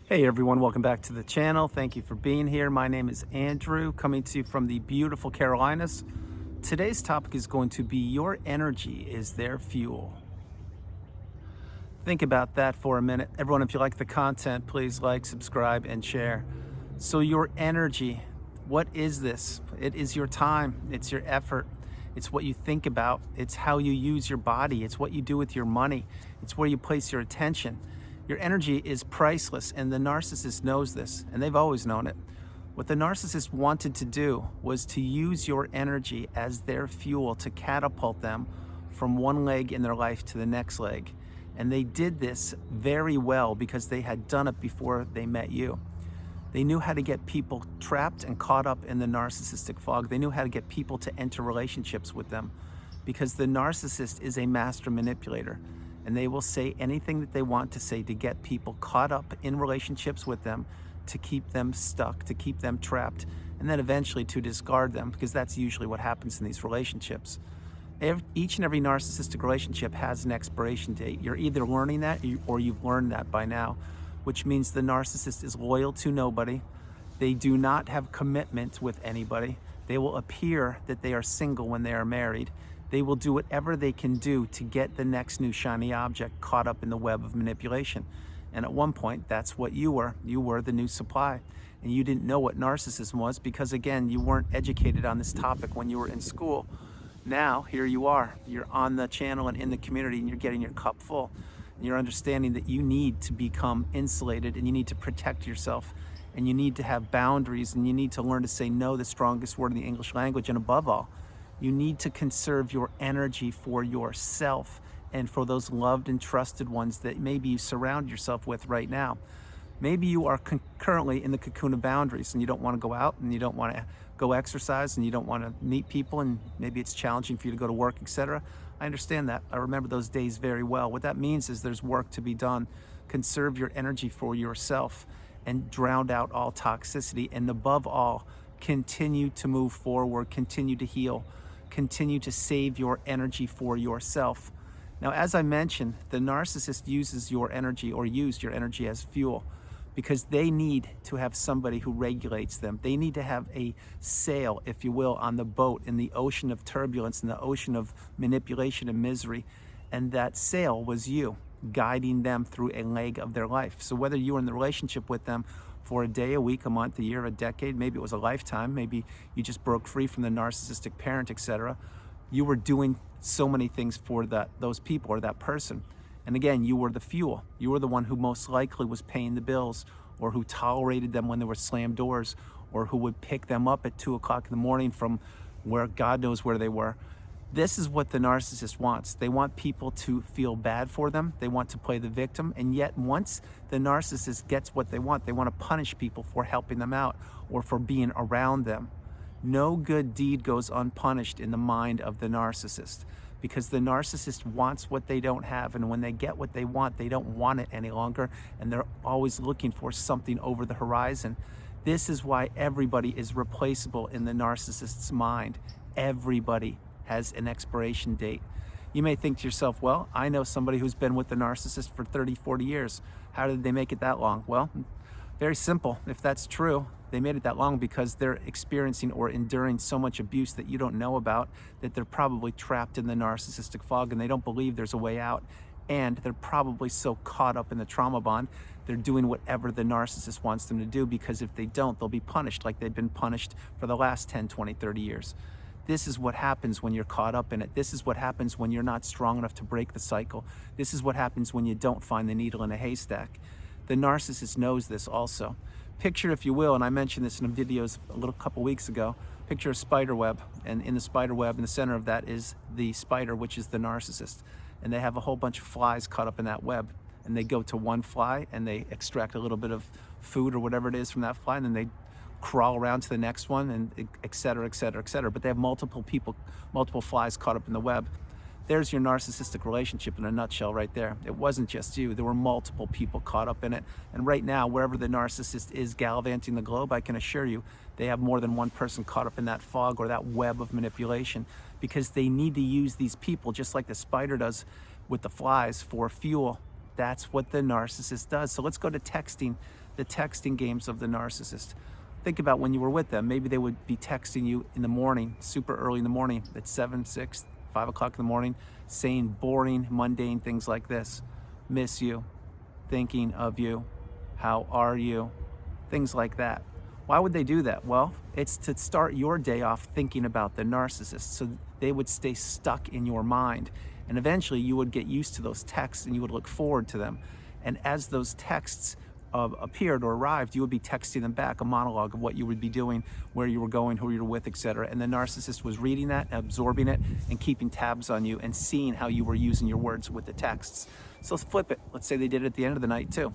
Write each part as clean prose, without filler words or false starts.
Hey everyone, welcome back to the channel. Thank you for being here. My name is Andrew, coming to you from the beautiful Carolinas. Today's topic is going to be your energy is their fuel. Think about that for a minute. Everyone, if you like the content, please like, subscribe, and share. So your energy, what is this? It is your time, it's your effort, it's what you think about, it's how you use your body, it's what you do with your money, it's where you place your attention. Your energy is priceless, and the narcissist knows this, and they've always known it. What the narcissist wanted to do was to use your energy as their fuel to catapult them from one leg in their life to the next leg. And they did this very well because they had done it before they met you. They knew how to get people trapped and caught up in the narcissistic fog. They knew how to get people to enter relationships with them because the narcissist is a master manipulator. And they will say anything that they want to say to get people caught up in relationships with them, to keep them stuck, to keep them trapped, and then eventually to discard them, because that's usually what happens in these relationships. Each and every narcissistic relationship has an expiration date. You're either learning that or you've learned that by now, which means the narcissist is loyal to nobody. They do not have commitment with anybody. They will appear that they are single when they are married. They will do whatever they can do to get the next new shiny object caught up in the web of manipulation. And at one point, that's what you were. You were the new supply. And you didn't know what narcissism was because, again, you weren't educated on this topic when you were in school. Now, here you are. You're on the channel and in the community, and you're getting your cup full. And you're understanding that you need to become insulated, and you need to protect yourself, and you need to have boundaries, and you need to learn to say no, the strongest word in the English language, and above all, you need to conserve your energy for yourself and for those loved and trusted ones that maybe you surround yourself with right now. Maybe you are currently in the cocoon of boundaries and you don't want to go out and you don't want to go exercise and you don't want to meet people and maybe it's challenging for you to go to work, etc. I understand that. I remember those days very well. What that means is there's work to be done. Conserve your energy for yourself and drown out all toxicity, and above all, continue to move forward, continue to heal. Continue to save your energy for yourself. Now, as I mentioned, the narcissist uses your energy or used your energy as fuel because they need to have somebody who regulates them. They need to have a sail, if you will, on the boat in the ocean of turbulence, in the ocean of manipulation and misery. And that sail was you, guiding them through a leg of their life. So whether you were in the relationship with them for a day, a week, a month, a year, a decade, maybe it was a lifetime, maybe you just broke free from the narcissistic parent, etc. You were doing so many things for those people or that person. And again, you were the fuel. You were the one who most likely was paying the bills, or who tolerated them when there were slammed doors, or who would pick them up at 2 o'clock in the morning from where God knows where they were. This is what the narcissist wants. They want people to feel bad for them. They want to play the victim. And yet once the narcissist gets what they want to punish people for helping them out or for being around them. No good deed goes unpunished in the mind of the narcissist, because the narcissist wants what they don't have. And when they get what they don't want it any longer. And they're always looking for something over the horizon. This is why everybody is replaceable in the narcissist's mind. Everybody has an expiration date. You may think to yourself, well, I know somebody who's been with the narcissist for 30, 40 years. How did they make it that long? Well, very simple. If that's true, they made it that long because they're experiencing or enduring so much abuse that you don't know about, that they're probably trapped in the narcissistic fog and they don't believe there's a way out. And they're probably so caught up in the trauma bond, they're doing whatever the narcissist wants them to do, because if they don't, they'll be punished like they've been punished for the last 10, 20, 30 years. This is what happens when you're caught up in it. This is what happens when you're not strong enough to break the cycle. This is what happens when you don't find the needle in a haystack. The narcissist knows this also. Picture, if you will, and I mentioned this in videos a couple weeks ago, picture a spider web, and in the spider web, in the center of that is the spider, which is the narcissist. And they have a whole bunch of flies caught up in that web. And they go to one fly and they extract a little bit of food or whatever it is from that fly, and then they crawl around to the next one, and et cetera, et cetera, et cetera. But they have multiple flies caught up in the web. There's your narcissistic relationship in a nutshell right there. It wasn't just you. There were multiple people caught up in it. And right now, wherever the narcissist is gallivanting the globe, I can assure you, they have more than one person caught up in that fog or that web of manipulation, because they need to use these people, just like the spider does with the flies, for fuel. That's what the narcissist does. So let's go to texting, the texting games of the narcissist. Think about when you were with them. Maybe they would be texting you in the morning, super early in the morning, at 7, 6, 5 o'clock in the morning, saying boring, mundane things like this. Miss you, thinking of you, how are you? Things like that. Why would they do that? Well, it's to start your day off thinking about the narcissist, so they would stay stuck in your mind. And eventually you would get used to those texts and you would look forward to them. And as those texts appeared or arrived, you would be texting them back a monologue of what you would be doing, where you were going, who you were with, etc. And the narcissist was reading that, absorbing it, and keeping tabs on you and seeing how you were using your words with the texts. So let's flip it. Let's say they did it at the end of the night too.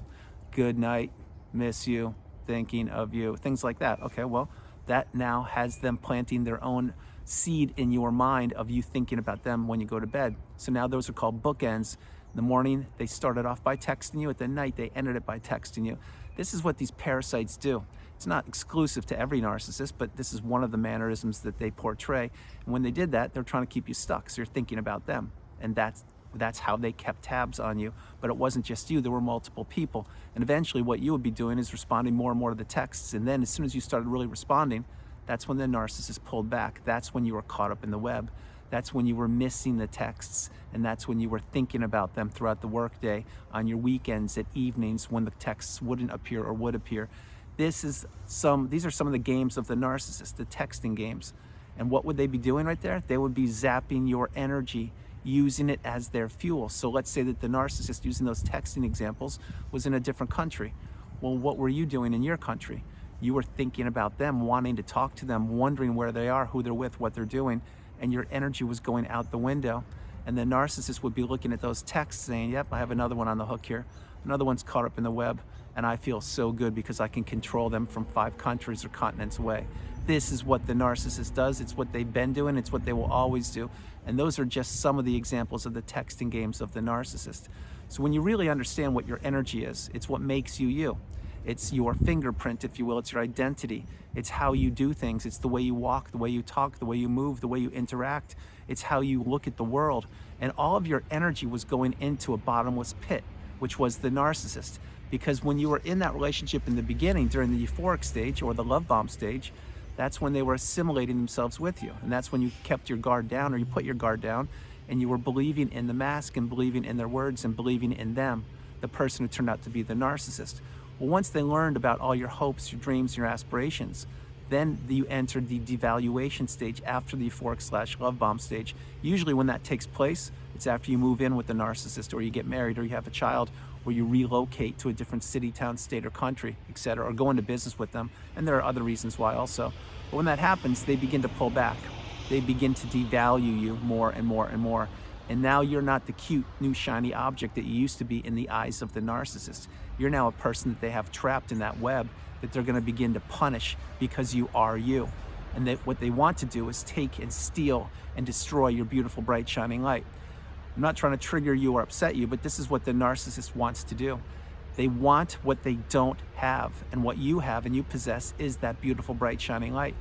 Good night, miss you, thinking of you, things like that. Okay, well, that now has them planting their own seed in your mind of you thinking about them when you go to bed. So now those are called bookends. In the morning, they started off by texting you. At the night, they ended it by texting you. This is what these parasites do. It's not exclusive to every narcissist, but this is one of the mannerisms that they portray. And when they did that, they're trying to keep you stuck. So you're thinking about them. And that's how they kept tabs on you. But it wasn't just you, there were multiple people. And eventually what you would be doing is responding more and more to the texts. And then as soon as you started really responding, that's when the narcissist pulled back. That's when you were caught up in the web. That's when you were missing the texts. And that's when you were thinking about them throughout the workday, on your weekends, at evenings, when the texts wouldn't appear or would appear. These are some of the games of the narcissist, the texting games. And what would they be doing right there? They would be zapping your energy, using it as their fuel. So let's say that the narcissist, using those texting examples, was in a different country. Well, what were you doing in your country? You were thinking about them, wanting to talk to them, wondering where they are, who they're with, what they're doing, and your energy was going out the window. And the narcissist would be looking at those texts saying, yep, I have another one on the hook here. Another one's caught up in the web, and I feel so good because I can control them from 5 countries or continents away. This is what the narcissist does. It's what they've been doing. It's what they will always do. And those are just some of the examples of the texting games of the narcissist. So when you really understand what your energy is, it's what makes you you. It's your fingerprint, if you will. It's your identity. It's how you do things. It's the way you walk, the way you talk, the way you move, the way you interact. It's how you look at the world. And all of your energy was going into a bottomless pit, which was the narcissist. Because when you were in that relationship in the beginning, during the euphoric stage or the love bomb stage, that's when they were assimilating themselves with you. And that's when you kept your guard down, or you put your guard down, and you were believing in the mask and believing in their words and believing in them, the person who turned out to be the narcissist. Well, once they learned about all your hopes, your dreams, your aspirations, then you entered the devaluation stage after the euphoric / love bomb stage. Usually when that takes place, it's after you move in with the narcissist, or you get married, or you have a child, or you relocate to a different city, town, state, or country, etc., or go into business with them. And there are other reasons why also. But when that happens, they begin to pull back. They begin to devalue you more and more and more. And now you're not the cute, new, shiny object that you used to be in the eyes of the narcissist. You're now a person that they have trapped in that web that they're going to begin to punish because you are you. And that what they want to do is take and steal and destroy your beautiful, bright, shining light. I'm not trying to trigger you or upset you, but this is what the narcissist wants to do. They want what they don't have, and what you have and you possess is that beautiful, bright, shining light.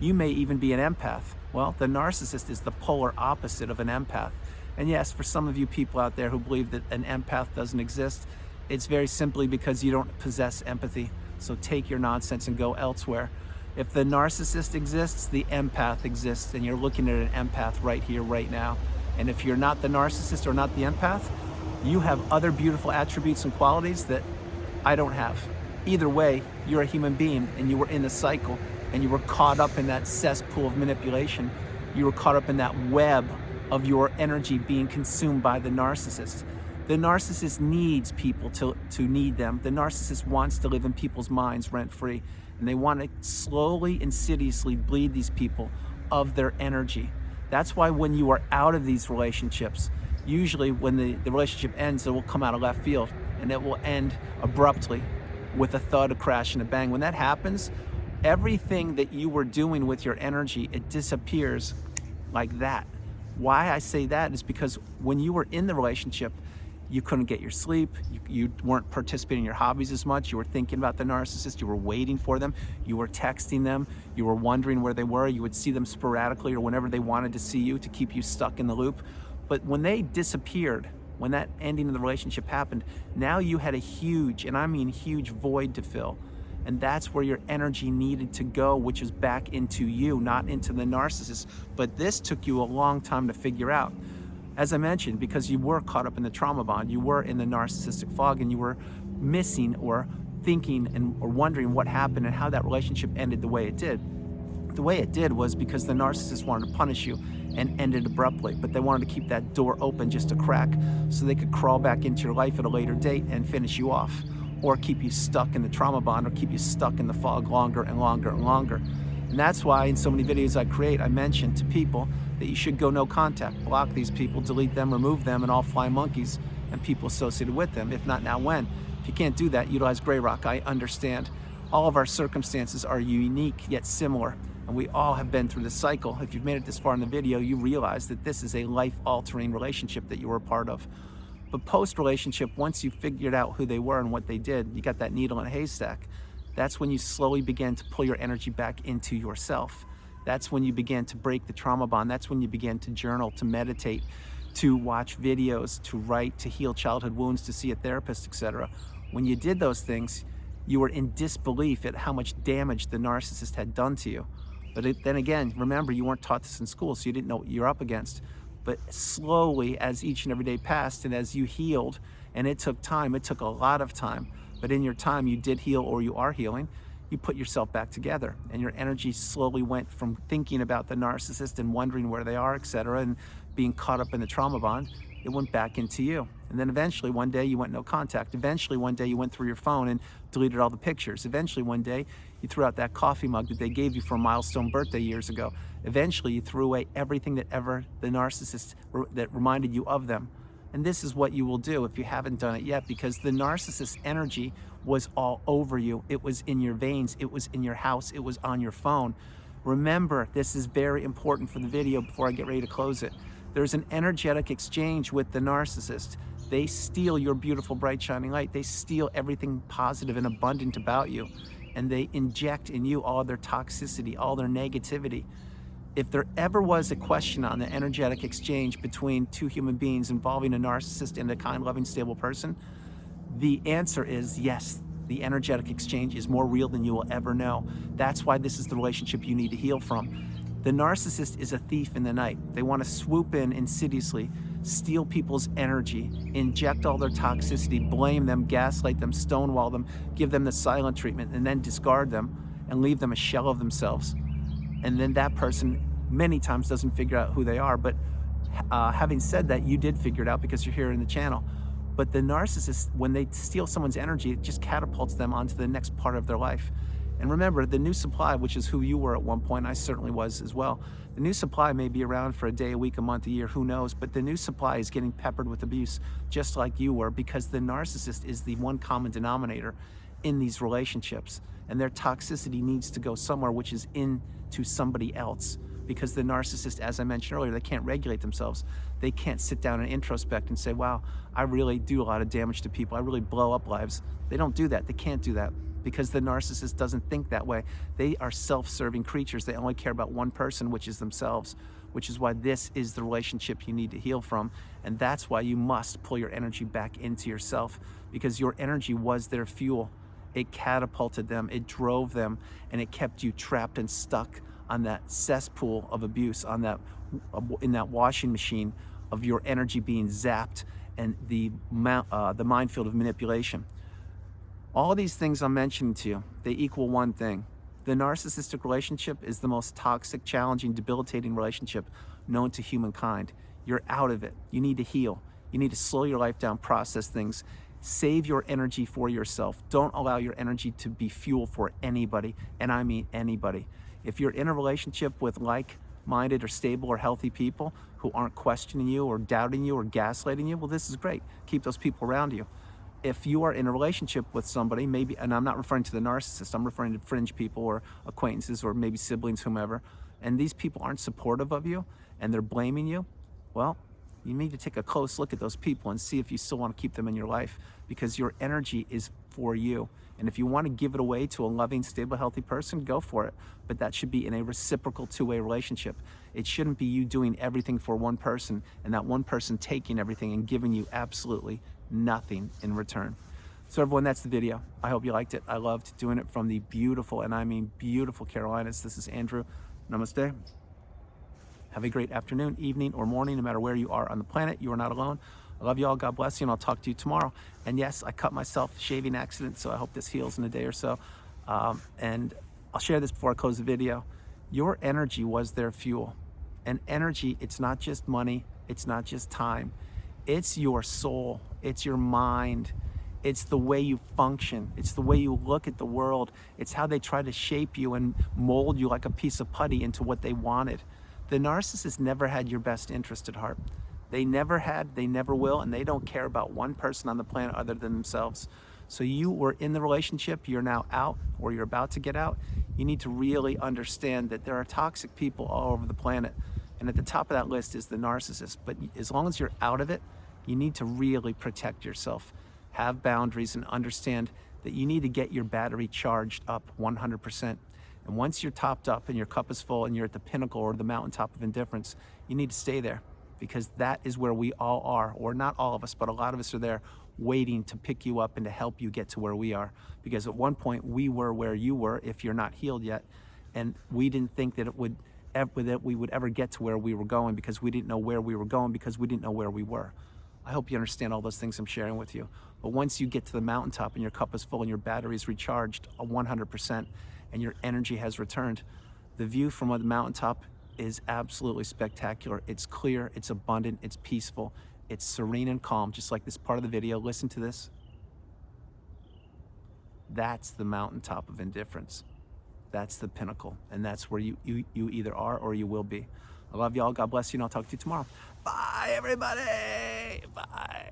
You may even be an empath. Well, the narcissist is the polar opposite of an empath. And yes, for some of you people out there who believe that an empath doesn't exist, it's very simply because you don't possess empathy. So take your nonsense and go elsewhere. If the narcissist exists, the empath exists, and you're looking at an empath right here, right now. And if you're not the narcissist or not the empath, you have other beautiful attributes and qualities that I don't have. Either way, you're a human being, and you were in the cycle, and you were caught up in that cesspool of manipulation. You were caught up in that web of your energy being consumed by the narcissist. The narcissist needs people to need them. The narcissist wants to live in people's minds rent-free, and they want to slowly, insidiously bleed these people of their energy. That's why when you are out of these relationships, usually when the relationship ends, it will come out of left field, and it will end abruptly with a thud, a crash, and a bang. When that happens, everything that you were doing with your energy, it disappears like that. Why I say that is because when you were in the relationship, you couldn't get your sleep, you weren't participating in your hobbies as much, you were thinking about the narcissist, you were waiting for them, you were texting them, you were wondering where they were, you would see them sporadically or whenever they wanted to see you to keep you stuck in the loop. But when they disappeared, When that ending of the relationship happened, now you had a huge, and I mean huge, void to fill. And that's where your energy needed to go, which is back into you, not into the narcissist. But this took you a long time to figure out. As I mentioned, because you were caught up in the trauma bond, you were in the narcissistic fog, and you were missing or thinking or wondering what happened and how that relationship ended the way it did. The way it did was because the narcissist wanted to punish you and ended abruptly, but they wanted to keep that door open just a crack so they could crawl back into your life at a later date and finish you off, or keep you stuck in the trauma bond, or keep you stuck in the fog longer and longer and longer. And that's why in so many videos I create, I mention to people that you should go no contact, block these people, delete them, remove them, and all flying monkeys and people associated with them. If not now, when? If you can't do that, utilize Grey Rock. I understand. All of our circumstances are unique yet similar, and we all have been through this cycle. If you've made it this far in the video, you realize that this is a life-altering relationship that you were a part of. But post-relationship, once you figured out who they were and what they did, you got that needle in a haystack, that's when you slowly began to pull your energy back into yourself. That's when you began to break the trauma bond. That's when you began to journal, to meditate, to watch videos, to write, to heal childhood wounds, to see a therapist, etc. When you did those things, you were in disbelief at how much damage the narcissist had done to you. But then again, remember, you weren't taught this in school, so you didn't know what you're up against. But slowly, as each and every day passed, and as you healed, and it took time, it took a lot of time, but in your time you did heal, or you are healing, you put yourself back together, and your energy slowly went from thinking about the narcissist and wondering where they are, etc., and being caught up in the trauma bond, it went back into you. And then eventually one day you went no contact. Eventually one day you went through your phone and deleted all the pictures. Eventually one day you threw out that coffee mug that they gave you for a milestone birthday years ago. Eventually you threw away everything that ever the narcissist that reminded you of them. And this is what you will do if you haven't done it yet, because the narcissist energy was all over you. It was in your veins, it was in your house, it was on your phone. Remember, this is very important for the video before I get ready to close it. There's an energetic exchange with the narcissist. They steal your beautiful, bright, shining light. They steal everything positive and abundant about you, and they inject in you all their toxicity, all their negativity. If there ever was a question on the energetic exchange between two human beings involving a narcissist and a kind, loving, stable person, the answer is yes. The energetic exchange is more real than you will ever know. That's why this is the relationship you need to heal from. The narcissist is a thief in the night. They want to swoop in insidiously, steal people's energy, inject all their toxicity, blame them, gaslight them, stonewall them, give them the silent treatment, and then discard them and leave them a shell of themselves. And then that person many times doesn't figure out who they are. But having said that, you did figure it out because you're here in the channel. But the narcissist, when they steal someone's energy, it just catapults them onto the next part of their life. And remember, the new supply, which is who you were at one point, I certainly was as well. The new supply may be around for a day, a week, a month, a year, who knows, but the new supply is getting peppered with abuse, just like you were, because the narcissist is the one common denominator in these relationships. And their toxicity needs to go somewhere, which is into somebody else. Because the narcissist, as I mentioned earlier, they can't regulate themselves. They can't sit down and introspect and say, wow, I really do a lot of damage to people. I really blow up lives. They don't do that. They can't do that, because the narcissist doesn't think that way. They are self-serving creatures. They only care about one person, which is themselves, which is why this is the relationship you need to heal from. And that's why you must pull your energy back into yourself, because your energy was their fuel. It catapulted them, it drove them, and it kept you trapped and stuck on that cesspool of abuse, on that in that washing machine of your energy being zapped, and the minefield of manipulation. All of these things I'm mentioning to you, they equal one thing. The narcissistic relationship is the most toxic, challenging, debilitating relationship known to humankind. You're out of it. You need to heal. You need to slow your life down, process things, save your energy for yourself. Don't allow your energy to be fuel for anybody, and I mean anybody. If you're in a relationship with like-minded or stable or healthy people who aren't questioning you or doubting you or gaslighting you, well, this is great. Keep those people around you. If you are in a relationship with somebody, maybe, and I'm not referring to the narcissist, I'm referring to fringe people or acquaintances or maybe siblings, whomever, and these people aren't supportive of you and they're blaming you, well, you need to take a close look at those people and see if you still want to keep them in your life, because your energy is for you. And if you want to give it away to a loving, stable, healthy person, go for it. But that should be in a reciprocal two-way relationship. It shouldn't be you doing everything for one person and that one person taking everything and giving you absolutely nothing in return. So everyone, that's the video. I hope you liked it. I loved doing it from the beautiful, and I mean beautiful, Carolinas. This is Andrew. Namaste. Have a great afternoon, evening, or morning, no matter where you are on the planet. You are not alone. I love you all. God bless you, and I'll talk to you tomorrow. And yes, I cut myself, shaving accident, so I hope this heals in a day or so. And I'll share this before I close the video. Your energy was their fuel. And energy, it's not just money, it's not just time. It's your soul, it's your mind, it's the way you function, it's the way you look at the world, it's how they try to shape you and mold you like a piece of putty into what they wanted. The narcissist never had your best interest at heart. They never had, they never will, and they don't care about one person on the planet other than themselves. So you were in the relationship, you're now out, or you're about to get out. You need to really understand that there are toxic people all over the planet. And at the top of that list is the narcissist. But as long as you're out of it, you need to really protect yourself. Have boundaries and understand that you need to get your battery charged up 100%. And once you're topped up and your cup is full and you're at the pinnacle or the mountaintop of indifference, you need to stay there, because that is where we all are, or not all of us, but a lot of us are there waiting to pick you up and to help you get to where we are. Because at one point we were where you were, if you're not healed yet, and we didn't think that we would ever get to where we were going, because we didn't know where we were going, because we didn't know where we were. I hope you understand all those things I'm sharing with you. But once you get to the mountaintop and your cup is full and your battery is recharged 100% and your energy has returned, the view from the mountaintop is absolutely spectacular. It's clear, it's abundant, it's peaceful, it's serene and calm, just like this part of the video. Listen to this. That's the mountaintop of indifference. That's the pinnacle, and that's where you either are or you will be. I love y'all. God bless you, and I'll talk to you tomorrow. Bye, everybody. Bye.